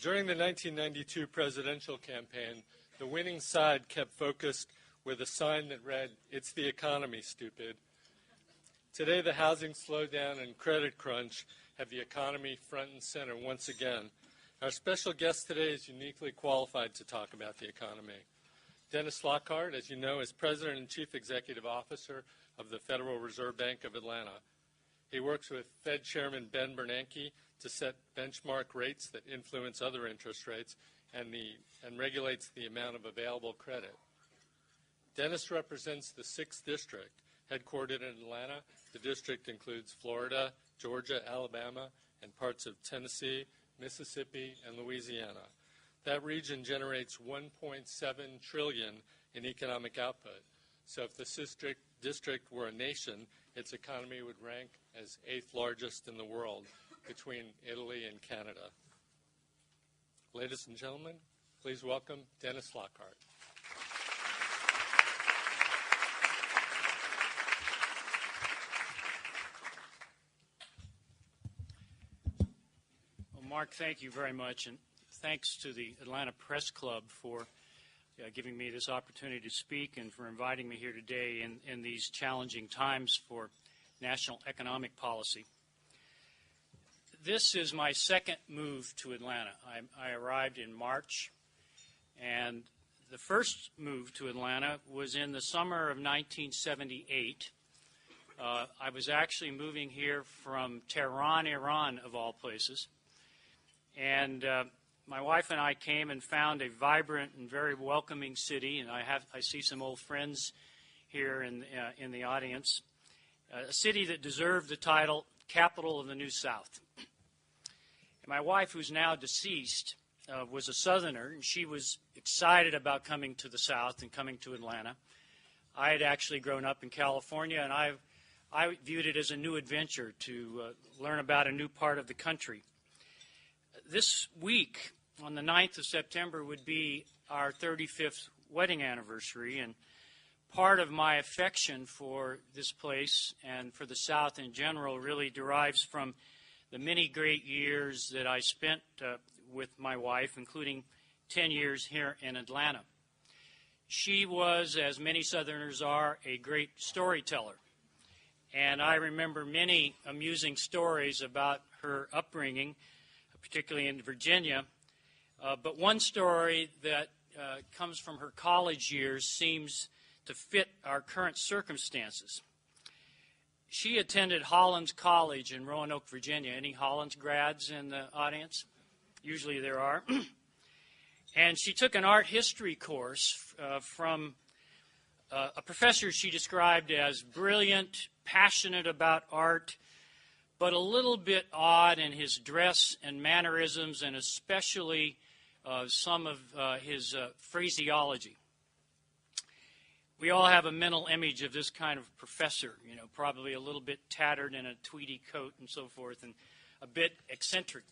During the 1992 presidential campaign, the winning side kept focused with a sign that read, "It's the economy, stupid." Today, the housing slowdown and credit crunch have the economy front and center once again. Our special guest today is uniquely qualified to talk about the economy. Dennis Lockhart, as you know, is President and Chief Executive Officer of the Federal Reserve Bank of Atlanta. He works with Fed Chairman Ben Bernanke to set benchmark rates that influence other interest rates and regulates the amount of available credit. Dennis represents the 6th District, headquartered in Atlanta. The district includes Florida, Georgia, Alabama, and parts of Tennessee, Mississippi, and Louisiana. That region generates $1.7 trillion in economic output. So if the district were a nation, its economy would rank as 8th largest in the world, between Italy and Canada. Ladies and gentlemen, please welcome Dennis Lockhart. Mark, thank you very much, and thanks to the Atlanta Press Club for giving me this opportunity to speak and for inviting me here today in these challenging times for national economic policy. This is my second move to Atlanta. I arrived in March, and the first move to Atlanta was in the summer of 1978. I was actually moving here from Tehran, Iran, of all places. And my wife and I came and found a vibrant and very welcoming city, and I see some old friends here in the audience. A city that deserved the title Capital of the New South. And my wife, who's now deceased, was a Southerner, and she was excited about coming to the South and coming to Atlanta. I had actually grown up in California, and I viewed it as a new adventure to learn about a new part of the country. This week, on the 9th of September, would be our 35th wedding anniversary, and part of my affection for this place and for the South in general really derives from the many great years that I spent with my wife, including 10 years here in Atlanta. She was, as many Southerners are, a great storyteller, and I remember many amusing stories about her upbringing, particularly in Virginia. But one story that comes from her college years seems to fit our current circumstances. She attended Hollins College in Roanoke, Virginia. Any Hollins grads in the audience? Usually there are. And she took an art history course from a professor she described as brilliant, passionate about art, but a little bit odd in his dress and mannerisms, and especially some of his phraseology. We all have a mental image of this kind of professor, probably a little bit tattered in a tweedy coat and so forth, and a bit eccentric.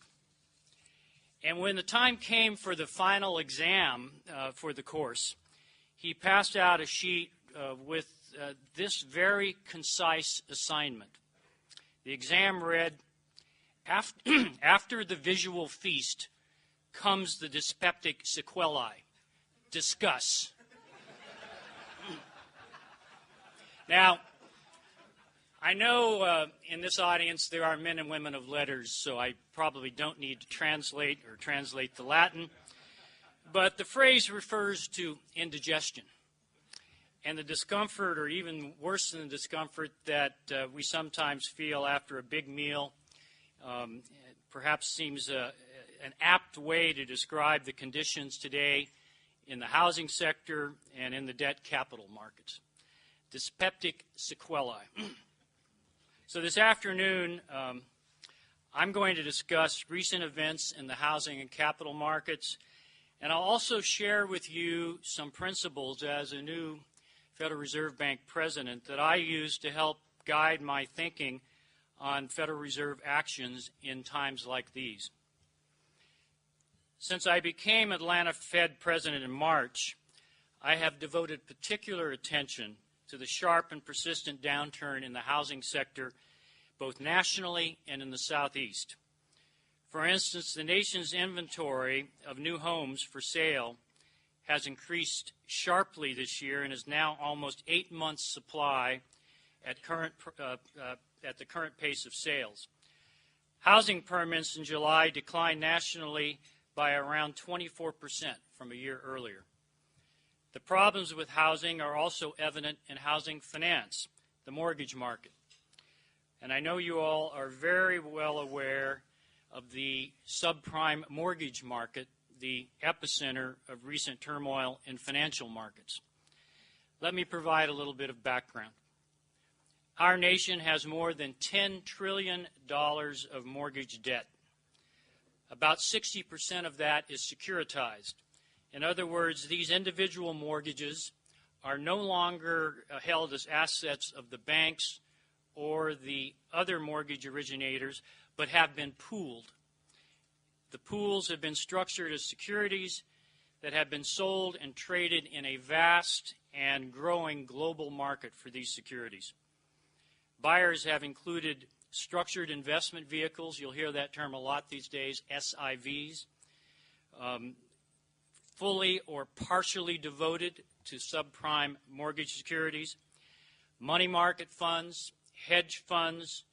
And when the time came for the final exam for the course, he passed out a sheet with this very concise assignment. The exam read, after the visual feast comes the dyspeptic sequelae. Discuss. Now, I know in this audience there are men and women of letters, so I probably don't need to translate the Latin, but the phrase refers to indigestion and the discomfort, or even worse than the discomfort, that we sometimes feel after a big meal. Perhaps seems an apt way to describe the conditions today in the housing sector and in the debt capital markets. Dyspeptic sequelae. So this afternoon, I'm going to discuss recent events in the housing and capital markets, and I'll also share with you some principles as a new Federal Reserve Bank president that I use to help guide my thinking on Federal Reserve actions in times like these. Since I became Atlanta Fed president in March, I have devoted particular attention to the sharp and persistent downturn in the housing sector, both nationally and in the Southeast. For instance, the nation's inventory of new homes for sale has increased sharply this year and is now almost 8 months' supply at the current pace of sales. Housing permits in July declined nationally by around 24% from a year earlier. The problems with housing are also evident in housing finance, the mortgage market. And I know you all are very well aware of the subprime mortgage market, the epicenter of recent turmoil in financial markets. Let me provide a little bit of background. Our nation has more than $10 trillion of mortgage debt. About 60% of that is securitized. In other words, these individual mortgages are no longer held as assets of the banks or the other mortgage originators, but have been pooled. The pools have been structured as securities that have been sold and traded in a vast and growing global market for these securities. Buyers have included structured investment vehicles. You'll hear that term a lot these days, SIVs, fully or partially devoted to subprime mortgage securities, money market funds, hedge funds,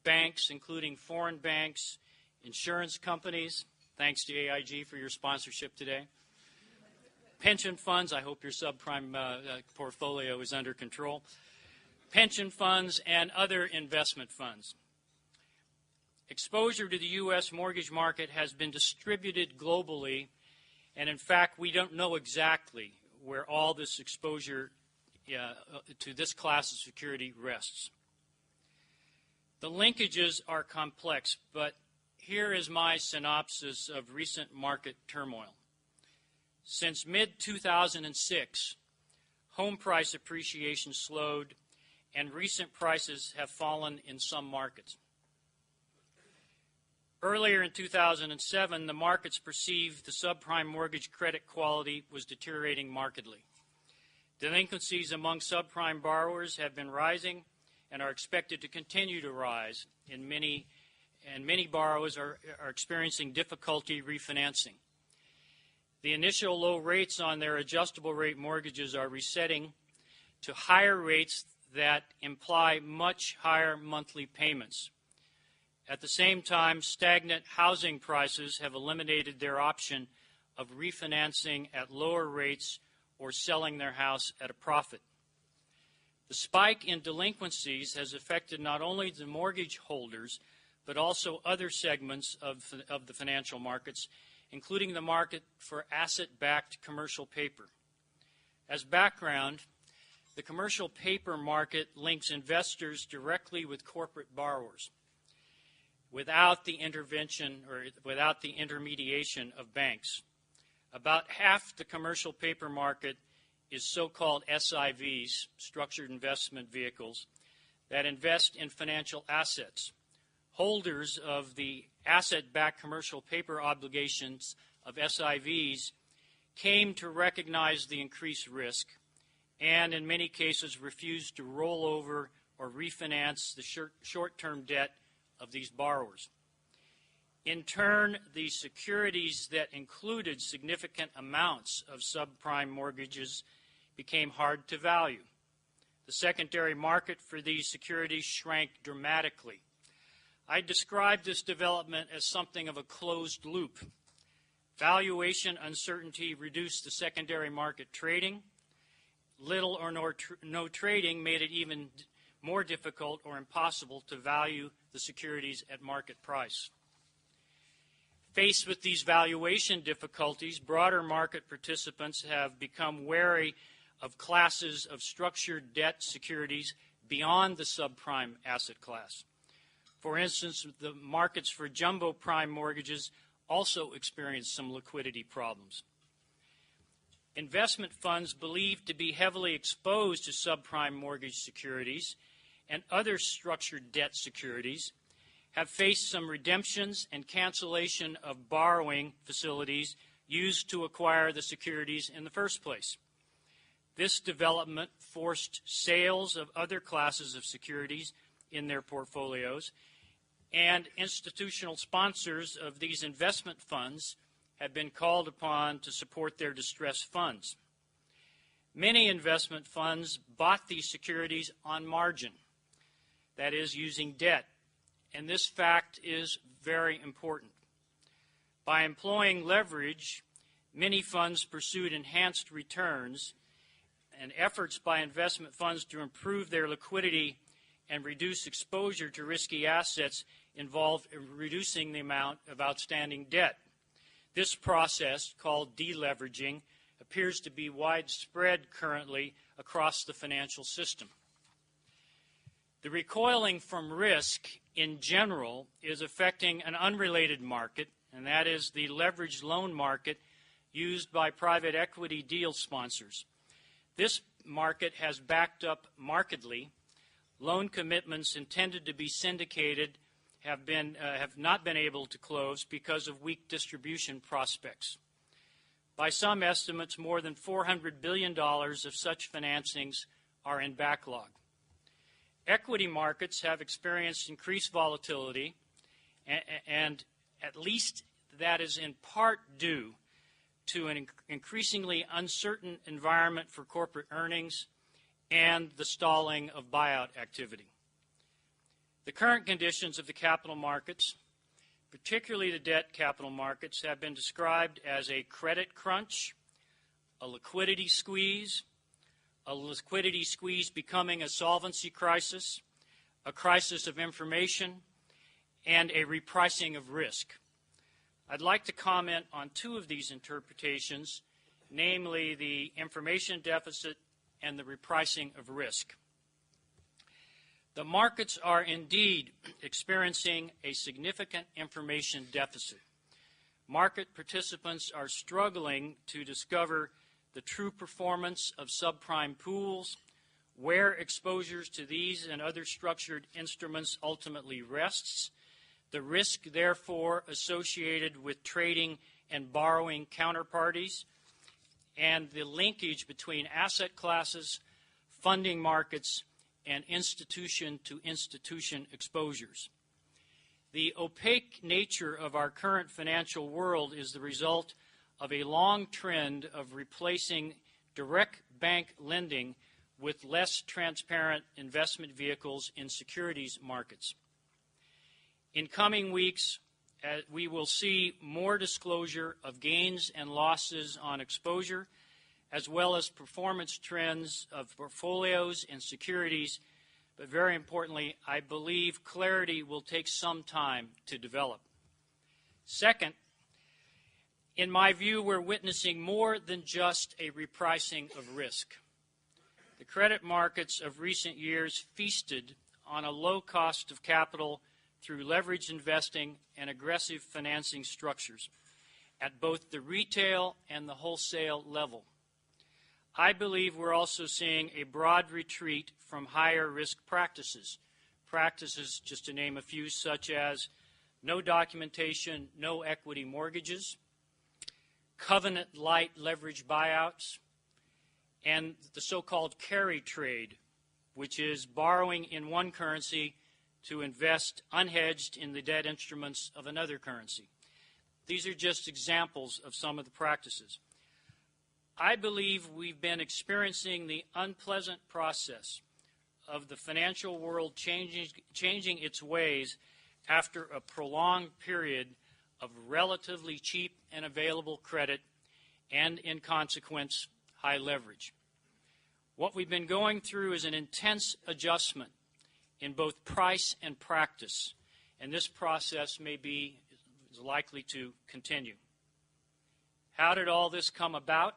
banks, including foreign banks, insurance companies. Thanks to AIG for your sponsorship today. Pension funds. I hope your subprime portfolio is under control. Pension funds and other investment funds. Exposure to the U.S. mortgage market has been distributed globally, and in fact, we don't know exactly where all this exposure to this class of security rests. The linkages are complex, but here is my synopsis of recent market turmoil. Since mid-2006, home price appreciation slowed, and recent prices have fallen in some markets. Earlier in 2007, the markets perceived the subprime mortgage credit quality was deteriorating markedly. Delinquencies among subprime borrowers have been rising and are expected to continue to rise, and many borrowers are experiencing difficulty refinancing. The initial low rates on their adjustable rate mortgages are resetting to higher rates that imply much higher monthly payments. At the same time, stagnant housing prices have eliminated their option of refinancing at lower rates or selling their house at a profit. The spike in delinquencies has affected not only the mortgage holders, but also other segments of the financial markets, including the market for asset-backed commercial paper. As background, the commercial paper market links investors directly with corporate borrowers without the intervention or without the intermediation of banks. About half the commercial paper market is so-called SIVs, structured investment vehicles, that invest in financial assets. Holders of the asset-backed commercial paper obligations of SIVs came to recognize the increased risk and in many cases refused to roll over or refinance the short-term debt of these borrowers. In turn, the securities that included significant amounts of subprime mortgages became hard to value. The secondary market for these securities shrank dramatically. I describe this development as something of a closed loop. Valuation uncertainty reduced the secondary market trading. Little or no trading made it even more difficult or impossible to value the securities at market price. Faced with these valuation difficulties, broader market participants have become wary of classes of structured debt securities beyond the subprime asset class. For instance, the markets for jumbo prime mortgages also experienced some liquidity problems. Investment funds believed to be heavily exposed to subprime mortgage securities and other structured debt securities have faced some redemptions and cancellation of borrowing facilities used to acquire the securities in the first place. This development forced sales of other classes of securities in their portfolios and institutional sponsors of these investment funds have been called upon to support their distressed funds. Many investment funds bought these securities on margin, that is, using debt, and this fact is very important. By employing leverage, many funds pursued enhanced returns, and efforts by investment funds to improve their liquidity and reduce exposure to risky assets involve reducing the amount of outstanding debt. This process, called deleveraging, appears to be widespread currently across the financial system. The recoiling from risk in general is affecting an unrelated market, and that is the leveraged loan market used by private equity deal sponsors. This market has backed up markedly. Loan commitments intended to be syndicated have not been able to close because of weak distribution prospects. By some estimates, more than $400 billion of such financings are in backlog. Equity markets have experienced increased volatility, and at least that is in part due to an increasingly uncertain environment for corporate earnings and the stalling of buyout activity. The current conditions of the capital markets, particularly the debt capital markets, have been described as a credit crunch, a liquidity squeeze becoming a solvency crisis, a crisis of information, and a repricing of risk. I'd like to comment on two of these interpretations, namely the information deficit and the repricing of risk. The markets are indeed experiencing a significant information deficit. Market participants are struggling to discover the true performance of subprime pools, where exposures to these and other structured instruments ultimately rests, the risk, therefore, associated with trading and borrowing counterparties, and the linkage between asset classes, funding markets, and institution-to-institution exposures. The opaque nature of our current financial world is the result of a long trend of replacing direct bank lending with less transparent investment vehicles in securities markets. In coming weeks, we will see more disclosure of gains and losses on exposure, as well as performance trends of portfolios and securities. But very importantly, I believe clarity will take some time to develop. Second, in my view, we're witnessing more than just a repricing of risk. The credit markets of recent years feasted on a low cost of capital through leveraged investing and aggressive financing structures at both the retail and the wholesale level. I believe we're also seeing a broad retreat from higher risk practices. Practices, just to name a few, such as no documentation, no equity mortgages, covenant-light leverage buyouts, and the so-called carry trade, which is borrowing in one currency to invest unhedged in the debt instruments of another currency. These are just examples of some of the practices. I believe we've been experiencing the unpleasant process of the financial world changing its ways after a prolonged period of relatively cheap and available credit and, in consequence, high leverage. What we've been going through is an intense adjustment in both price and practice, and this process is likely to continue. How did all this come about?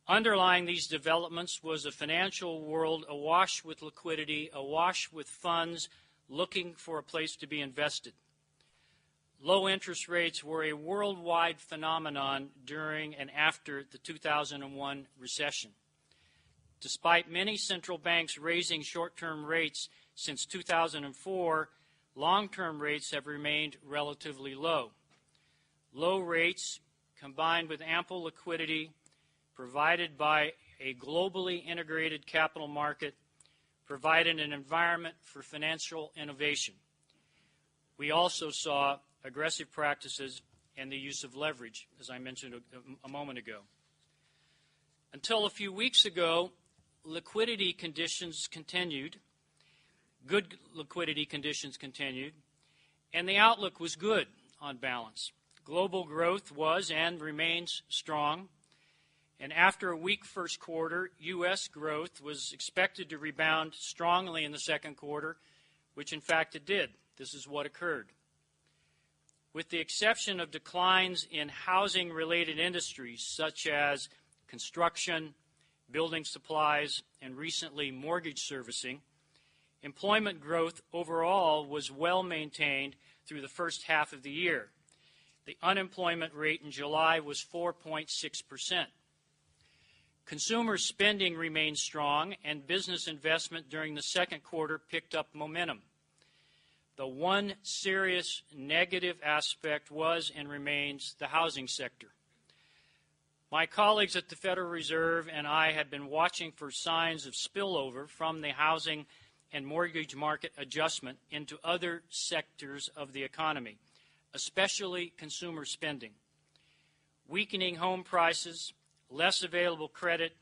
Underlying these developments was a financial world awash with liquidity, awash with funds looking for a place to be invested. Low interest rates were a worldwide phenomenon during and after the 2001 recession. Despite many central banks raising short-term rates since 2004, long-term rates have remained relatively low. Low rates, combined with ample liquidity provided by a globally integrated capital market, provided an environment for financial innovation. We also saw aggressive practices and the use of leverage, as I mentioned a moment ago. Until a few weeks ago, liquidity conditions continued, good liquidity conditions continued, and the outlook was good on balance. Global growth was and remains strong, and after a weak first quarter, U.S. growth was expected to rebound strongly in the second quarter, which in fact it did. This is what occurred. With the exception of declines in housing-related industries such as construction, building supplies, and recently mortgage servicing, employment growth overall was well maintained through the first half of the year. The unemployment rate in July was 4.6%. Consumer spending remained strong, and business investment during the second quarter picked up momentum. The one serious negative aspect was and remains the housing sector. My colleagues at the Federal Reserve and I had been watching for signs of spillover from the housing and mortgage market adjustment into other sectors of the economy, especially consumer spending. Weakening home prices, less available credit,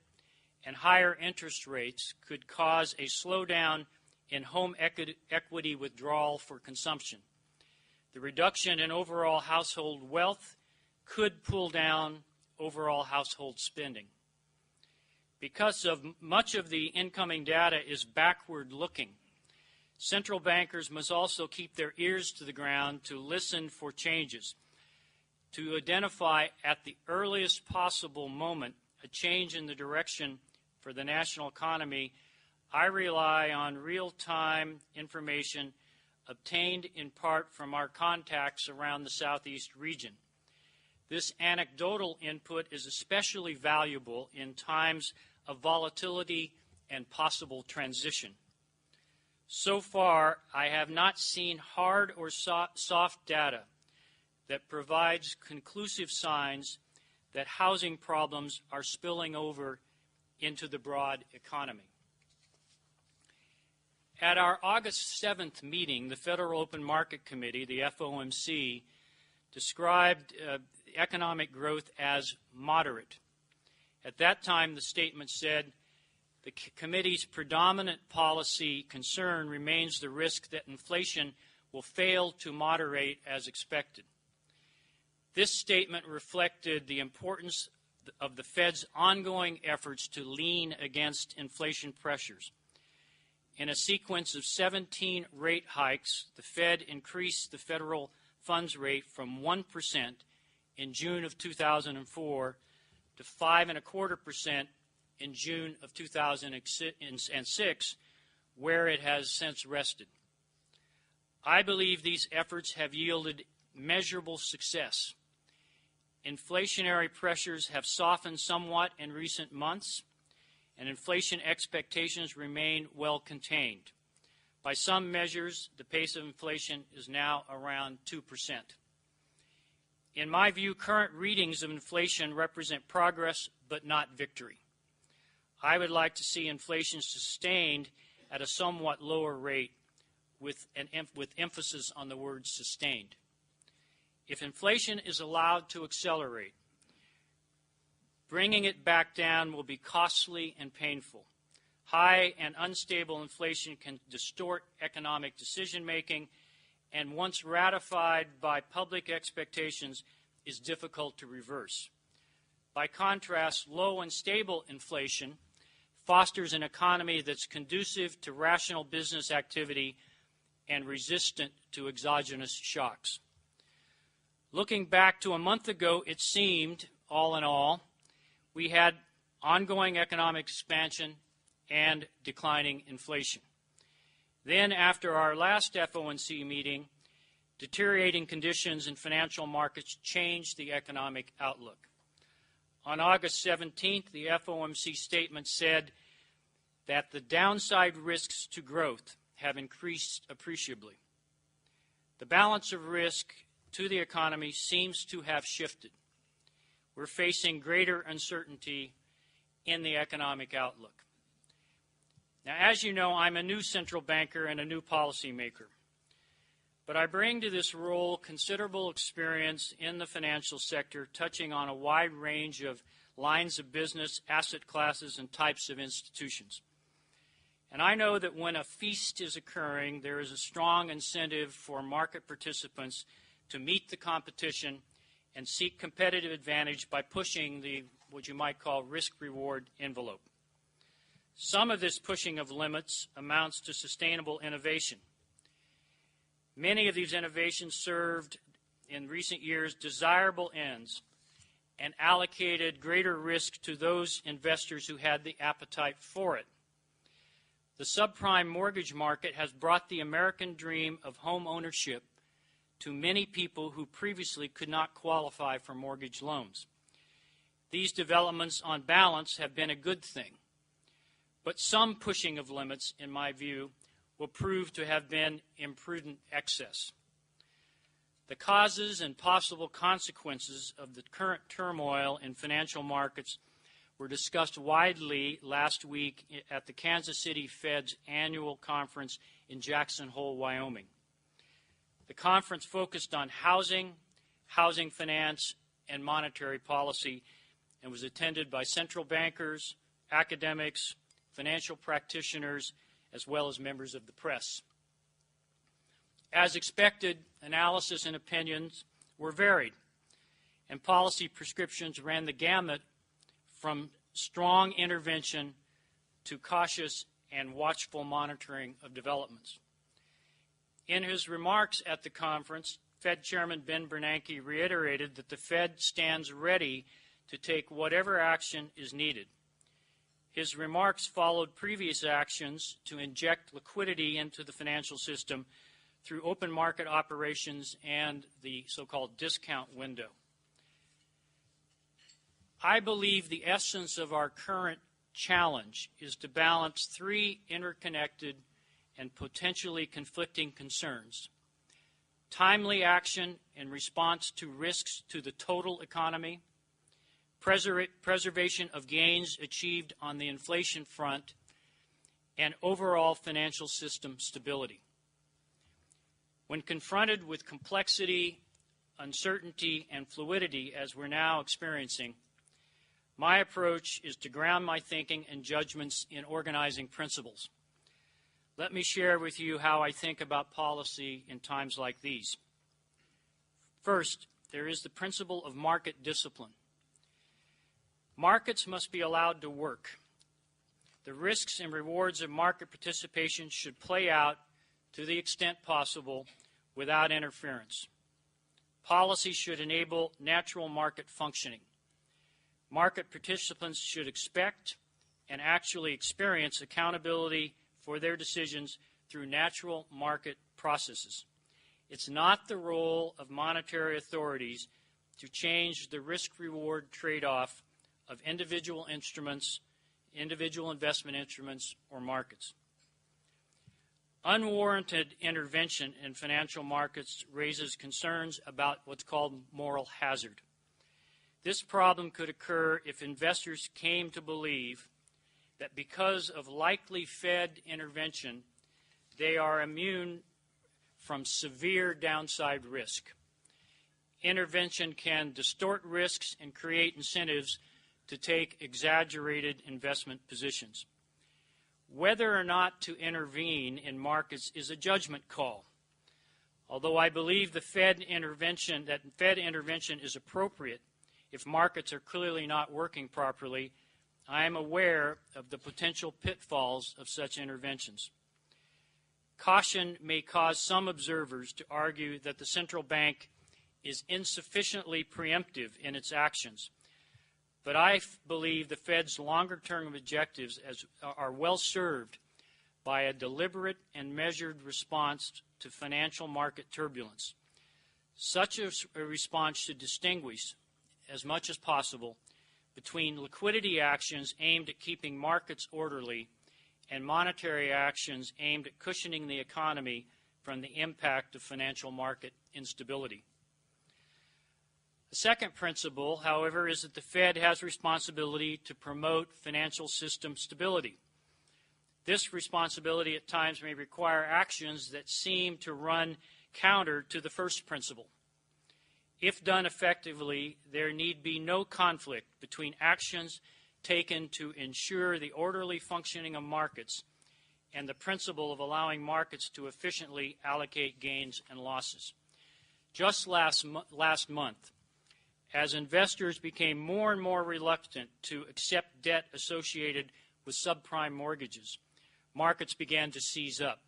and higher interest rates could cause a slowdown in home equity withdrawal for consumption. The reduction in overall household wealth could pull down overall household spending. Because of much of the incoming data is backward-looking, central bankers must also keep their ears to the ground to listen for changes, to identify at the earliest possible moment a change in the direction for the national economy. I rely on real-time information obtained in part from our contacts around the Southeast region. This anecdotal input is especially valuable in times of volatility and possible transition. So far, I have not seen hard or soft data that provides conclusive signs that housing problems are spilling over into the broad economy. At our August 7th meeting, the Federal Open Market Committee, the FOMC, described economic growth as moderate. At that time, the statement said, the committee's predominant policy concern remains the risk that inflation will fail to moderate as expected. This statement reflected the importance of the Fed's ongoing efforts to lean against inflation pressures. In a sequence of 17 rate hikes, the Fed increased the federal funds rate from 1% in June of 2004 to 5.25% in June of 2006, where it has since rested. I believe these efforts have yielded measurable success. Inflationary pressures have softened somewhat in recent months, and inflation expectations remain well contained. By some measures, the pace of inflation is now around 2%. In my view, current readings of inflation represent progress but not victory. I would like to see inflation sustained at a somewhat lower rate with emphasis on the word sustained. If inflation is allowed to accelerate, bringing it back down will be costly and painful. High and unstable inflation can distort economic decision-making, and once ratified by public expectations, is difficult to reverse. By contrast, low and stable inflation fosters an economy that's conducive to rational business activity and resistant to exogenous shocks. Looking back to a month ago, it seemed, all in all, we had ongoing economic expansion and declining inflation. Then, after our last FOMC meeting, deteriorating conditions in financial markets changed the economic outlook. On August 17th, the FOMC statement said that the downside risks to growth have increased appreciably. The balance of risk to the economy seems to have shifted. We're facing greater uncertainty in the economic outlook. Now, as you know, I'm a new central banker and a new policymaker. But I bring to this role considerable experience in the financial sector, touching on a wide range of lines of business, asset classes, and types of institutions. And I know that when a feast is occurring, there is a strong incentive for market participants to meet the competition and seek competitive advantage by pushing the, what you might call, risk-reward envelope. Some of this pushing of limits amounts to sustainable innovation. Many of these innovations served in recent years desirable ends and allocated greater risk to those investors who had the appetite for it. The subprime mortgage market has brought the American dream of home ownership to many people who previously could not qualify for mortgage loans. These developments, on balance, have been a good thing. But some pushing of limits, in my view, will prove to have been imprudent excess. The causes and possible consequences of the current turmoil in financial markets were discussed widely last week at the Kansas City Fed's annual conference in Jackson Hole, Wyoming. The conference focused on housing, housing finance, and monetary policy, and was attended by central bankers, academics, financial practitioners, as well as members of the press. As expected, analysis and opinions were varied, and policy prescriptions ran the gamut from strong intervention to cautious and watchful monitoring of developments. In his remarks at the conference, Fed Chairman Ben Bernanke reiterated that the Fed stands ready to take whatever action is needed. His remarks followed previous actions to inject liquidity into the financial system through open market operations and the so-called discount window. I believe the essence of our current challenge is to balance three interconnected and potentially conflicting concerns: timely action in response to risks to the total economy, preservation of gains achieved on the inflation front, and overall financial system stability. When confronted with complexity, uncertainty, and fluidity, as we're now experiencing, my approach is to ground my thinking and judgments in organizing principles. Let me share with you how I think about policy in times like these. First, there is the principle of market discipline. Markets must be allowed to work. The risks and rewards of market participation should play out to the extent possible without interference. Policy should enable natural market functioning. Market participants should expect and actually experience accountability for their decisions through natural market processes. It's not the role of monetary authorities to change the risk-reward trade-off of individual instruments, individual investment instruments, or markets. Unwarranted intervention in financial markets raises concerns about what's called moral hazard. This problem could occur if investors came to believe that because of likely Fed intervention, they are immune from severe downside risk. Intervention can distort risks and create incentives to take exaggerated investment positions. Whether or not to intervene in markets is a judgment call. Although I believe that Fed intervention is appropriate if markets are clearly not working properly, I am aware of the potential pitfalls of such interventions. Caution may cause some observers to argue that the central bank is insufficiently preemptive in its actions. But I believe the Fed's longer-term objectives are well served by a deliberate and measured response to financial market turbulence. Such a response should distinguish, as much as possible, between liquidity actions aimed at keeping markets orderly and monetary actions aimed at cushioning the economy from the impact of financial market instability. The second principle, however, is that the Fed has responsibility to promote financial system stability. This responsibility at times may require actions that seem to run counter to the first principle. If done effectively, there need be no conflict between actions taken to ensure the orderly functioning of markets and the principle of allowing markets to efficiently allocate gains and losses. Just last month, as investors became more and more reluctant to accept debt associated with subprime mortgages, markets began to seize up.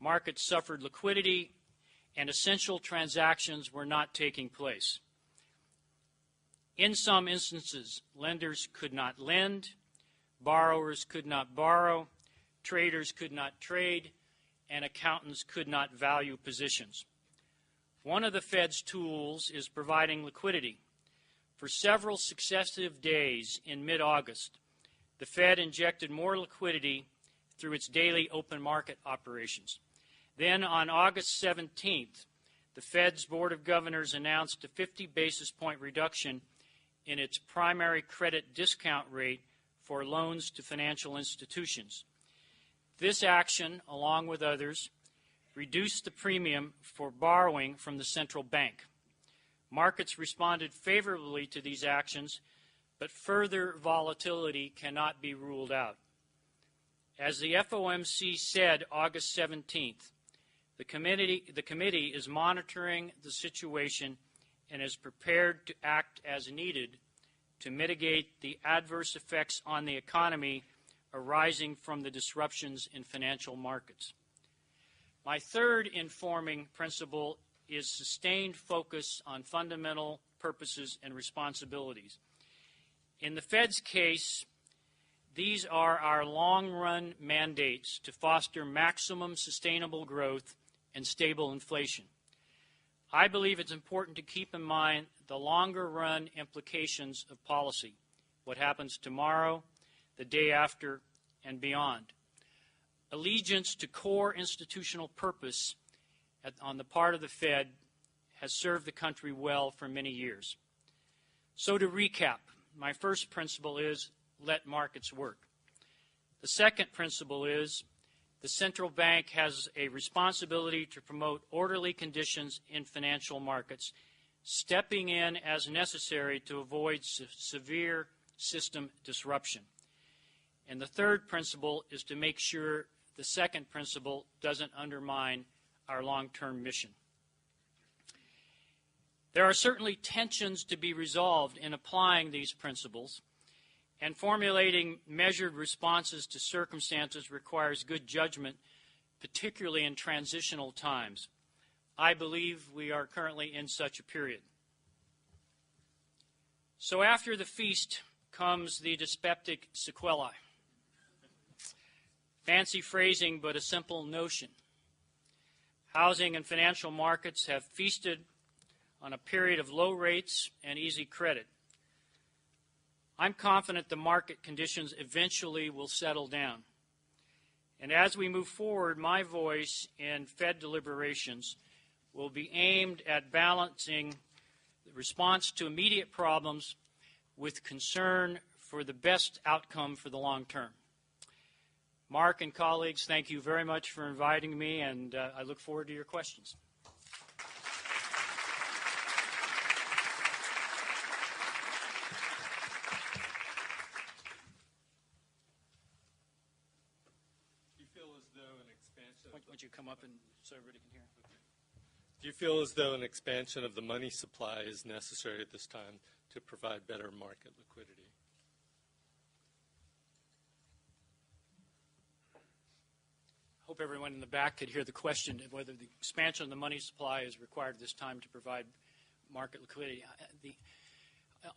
Markets suffered liquidity, and essential transactions were not taking place. In some instances, lenders could not lend, borrowers could not borrow, traders could not trade, and accountants could not value positions. One of the Fed's tools is providing liquidity. For several successive days in mid-August, the Fed injected more liquidity through its daily open market operations. Then on August 17th, the Fed's Board of Governors announced a 50 basis point reduction in its primary credit discount rate for loans to financial institutions. This action, along with others, reduced the premium for borrowing from the central bank. Markets responded favorably to these actions, but further volatility cannot be ruled out. As the FOMC said August 17th, the committee is monitoring the situation and is prepared to act as needed to mitigate the adverse effects on the economy arising from the disruptions in financial markets. My third informing principle is sustained focus on fundamental purposes and responsibilities. In the Fed's case, these are our long-run mandates to foster maximum sustainable growth and stable inflation. I believe it's important to keep in mind the longer-run implications of policy, what happens tomorrow, the day after, and beyond. Allegiance to core institutional purpose on the part of the Fed has served the country well for many years. So to recap, my first principle is let markets work. The second principle is the central bank has a responsibility to promote orderly conditions in financial markets, stepping in as necessary to avoid severe system disruption. And the third principle is to make sure the second principle doesn't undermine our long-term mission. There are certainly tensions to be resolved in applying these principles, and formulating measured responses to circumstances requires good judgment, particularly in transitional times. I believe we are currently in such a period. So after the feast comes the dyspeptic sequelae. Fancy phrasing, but a simple notion. Housing and financial markets have feasted on a period of low rates and easy credit. I'm confident the market conditions eventually will settle down. And as we move forward, my voice in Fed deliberations will be aimed at balancing the response to immediate problems with concern for the best outcome for the long term. Mark and colleagues, thank you very much for inviting me, and I look forward to your questions. Would you come up and so everybody can hear? Okay. Do you feel as though an expansion of the money supply is necessary at this time to provide better market liquidity? I hope everyone in the back could hear the question of whether the expansion of the money supply is required at this time to provide market liquidity.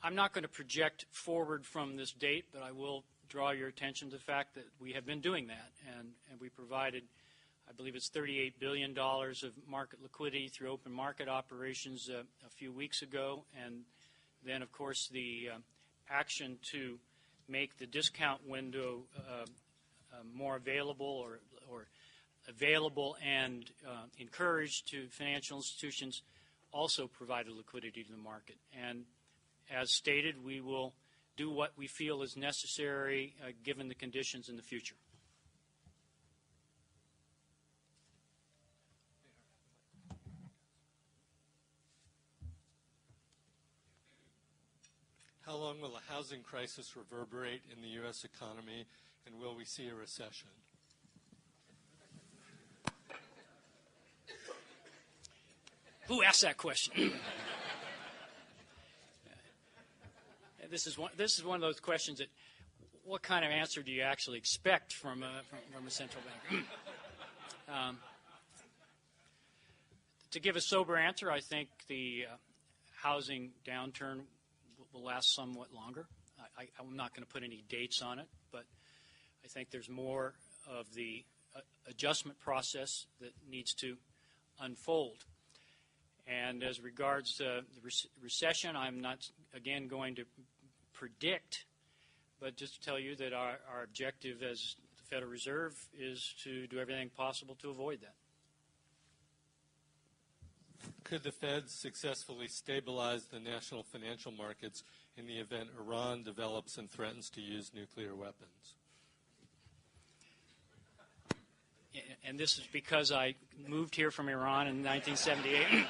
I'm not going to project forward from this date, but I will draw your attention to the fact that we have been doing that, and we provided, I believe it's $38 billion of market liquidity through open market operations a few weeks ago. And then, of course, the action to make the discount window more available or available and encouraged to financial institutions also provided liquidity to the market. And as stated, we will do what we feel is necessary given the conditions in the future. How long will the housing crisis reverberate in the U.S. economy, and will we see a recession? Who asked that question? This is one of those questions that, what kind of answer do you actually expect from a central banker? To give a sober answer, I think the housing downturn will last somewhat longer. I'm not going to put any dates on it, but I think there's more of the adjustment process that needs to unfold. And as regards the recession, I'm not, again, going to predict, but just to tell you that our objective as the Federal Reserve is to do everything possible to avoid that. Could the Fed successfully stabilize the national financial markets in the event Iran develops and threatens to use nuclear weapons? And this is because I moved here from Iran in 1978.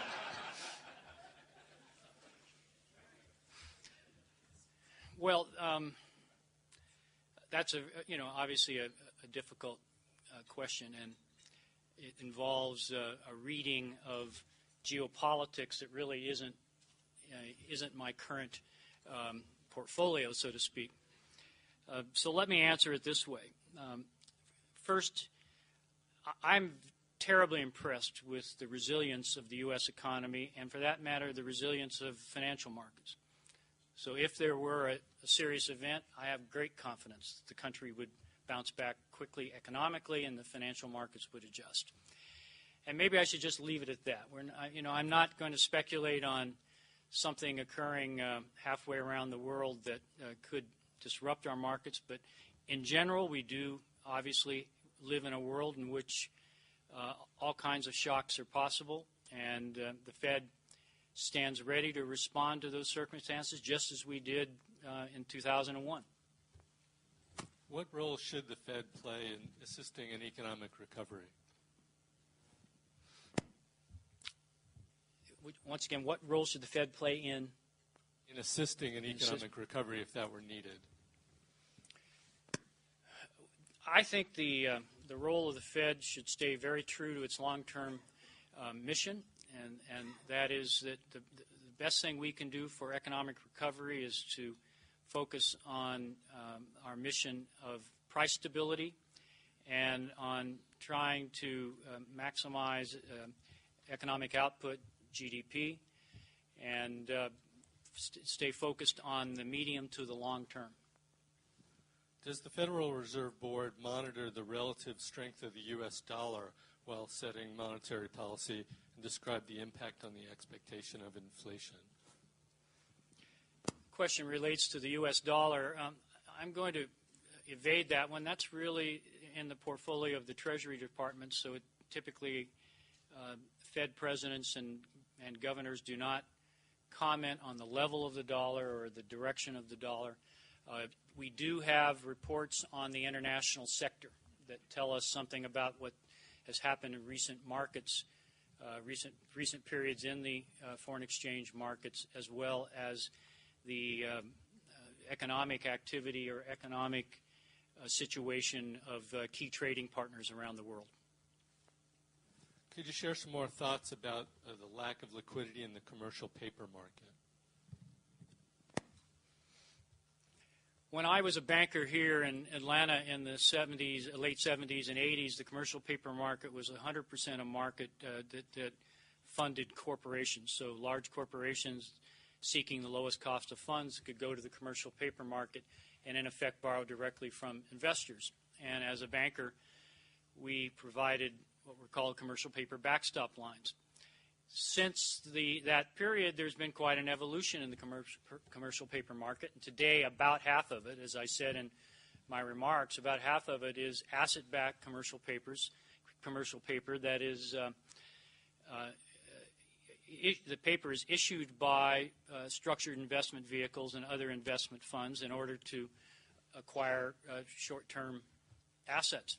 Well, that's obviously a difficult question, and it involves a reading of geopolitics that really isn't my current portfolio, so to speak. So let me answer it this way. First, I'm terribly impressed with the resilience of the U.S. economy, and for that matter, the resilience of financial markets. So if there were a serious event, I have great confidence that the country would bounce back quickly economically and the financial markets would adjust. And maybe I should just leave it at that. I'm not going to speculate on something occurring halfway around the world that could disrupt our markets, but in general, we do obviously live in a world in which all kinds of shocks are possible, and the Fed stands ready to respond to those circumstances just as we did in 2001. What role should the Fed play in assisting in economic recovery? Once again, what role should the Fed play in assisting in economic recovery if that were needed? I think the role of the Fed should stay very true to its long-term mission, and that is that the best thing we can do for economic recovery is to focus on our mission of price stability and on trying to maximize economic output, GDP, and stay focused on the medium to the long term. Does the Federal Reserve Board monitor the relative strength of the U.S. dollar while setting monetary policy and describe the impact on the expectation of inflation? Question relates to the U.S. dollar. I'm going to evade that one. That's really in the portfolio of the Treasury Department, so it typically Fed presidents and governors do not comment on the level of the dollar or the direction of the dollar. We do have reports on the international sector that tell us something about what has happened in recent markets, recent periods in the foreign exchange markets, as well as the economic activity or economic situation of key trading partners around the world. Could you share some more thoughts about the lack of liquidity in the commercial paper market? When I was a banker here in Atlanta in the late 70s and 80s, the commercial paper market was 100% a market that funded corporations. So large corporations seeking the lowest cost of funds could go to the commercial paper market and, in effect, borrow directly from investors. And as a banker, we provided what were called commercial paper backstop lines. Since that period, there's been quite an evolution in the commercial paper market. And today, about half of it, as I said in my remarks, about half of it is asset-backed commercial paper that is the paper is issued by structured investment vehicles and other investment funds in order to acquire short-term assets.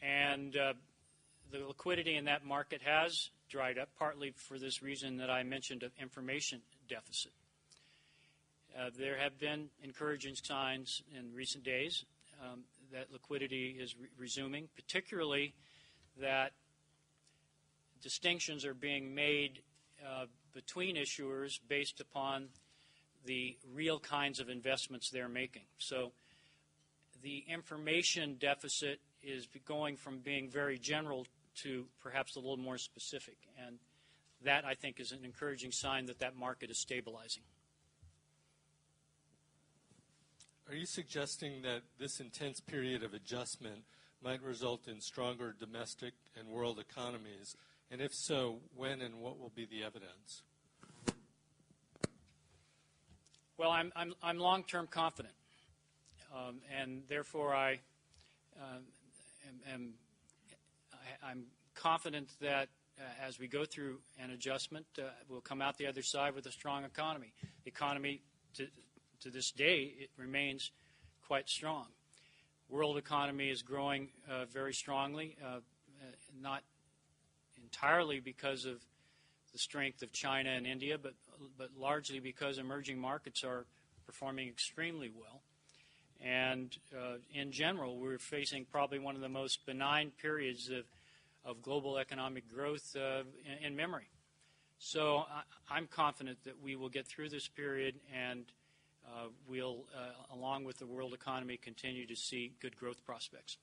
And the liquidity in that market has dried up, partly for this reason that I mentioned of information deficit. There have been encouraging signs in recent days that liquidity is resuming, particularly that distinctions are being made between issuers based upon the real kinds of investments they're making. So the information deficit is going from being very general to perhaps a little more specific. And that, I think, is an encouraging sign that that market is stabilizing. Are you suggesting that this intense period of adjustment might result in stronger domestic and world economies? And if so, when and what will be the evidence? Well, I'm long-term confident, and therefore I'm confident that as we go through an adjustment, we'll come out the other side with a strong economy. The economy, to this day, it remains quite strong. World economy is growing very strongly, not entirely because of the strength of China and India, but largely because emerging markets are performing extremely well. And in general, we're facing probably one of the most benign periods of global economic growth in memory. So I'm confident that we will get through this period and we'll, along with the world economy, continue to see good growth prospects.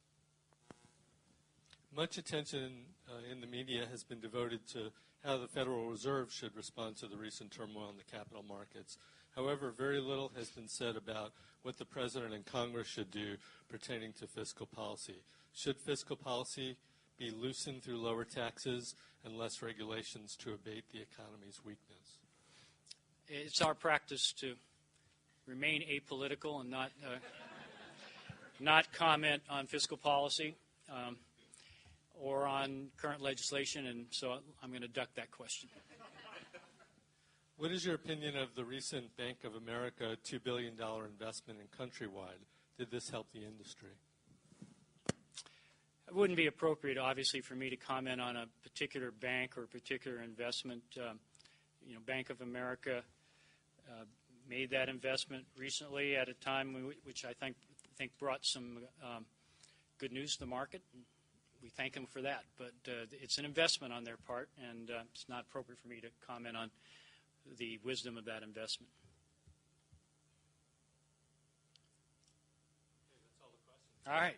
Much attention in the media has been devoted to how the Federal Reserve should respond to the recent turmoil in the capital markets. However, very little has been said about what the President and Congress should do pertaining to fiscal policy. Should fiscal policy be loosened through lower taxes and less regulations to abate the economy's weakness? It's our practice to remain apolitical and not comment on fiscal policy or on current legislation, and so I'm going to duck that question. What is your opinion of the recent Bank of America $2 billion investment in Countrywide? Did this help the industry? It wouldn't be appropriate, obviously, for me to comment on a particular bank or a particular investment. Bank of America made that investment recently at a time which I think brought some good news to the market. We thank them for that. But it's an investment on their part, and it's not appropriate for me to comment on the wisdom of that investment. Okay, that's all the questions. All right.